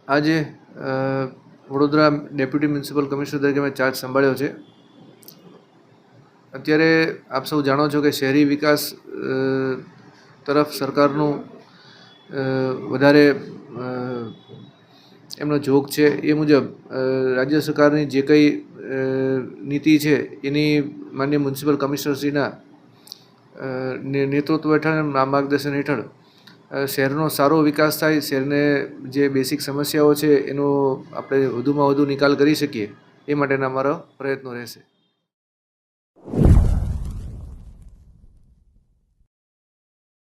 આજે Vadodara deputy municipal commissioner તરીકે મેં ચાર્જ સંભાળ્યો છે. અત્યારે આપ સૌ જાણો છો કે શહેરી વિકાસ તરફ સરકારનું વધારે એમનો ઝોક છે. એ મુજબ રાજ્ય સરકારની જે કંઈ નીતિ છે એની માનનીય મ્યુનિસિપલ કમિશનરશ્રીના નેતૃત્વ હેઠળ માર્ગદર્શન હેઠળ શહેરનો સારો વિકાસ થાય, શહેરને જે બેસિક સમસ્યાઓ છે એનો આપણે વધુમાં વધુ નિકાલ કરી શકીએ એ માટેના અમારા પ્રયત્નો રહેશે.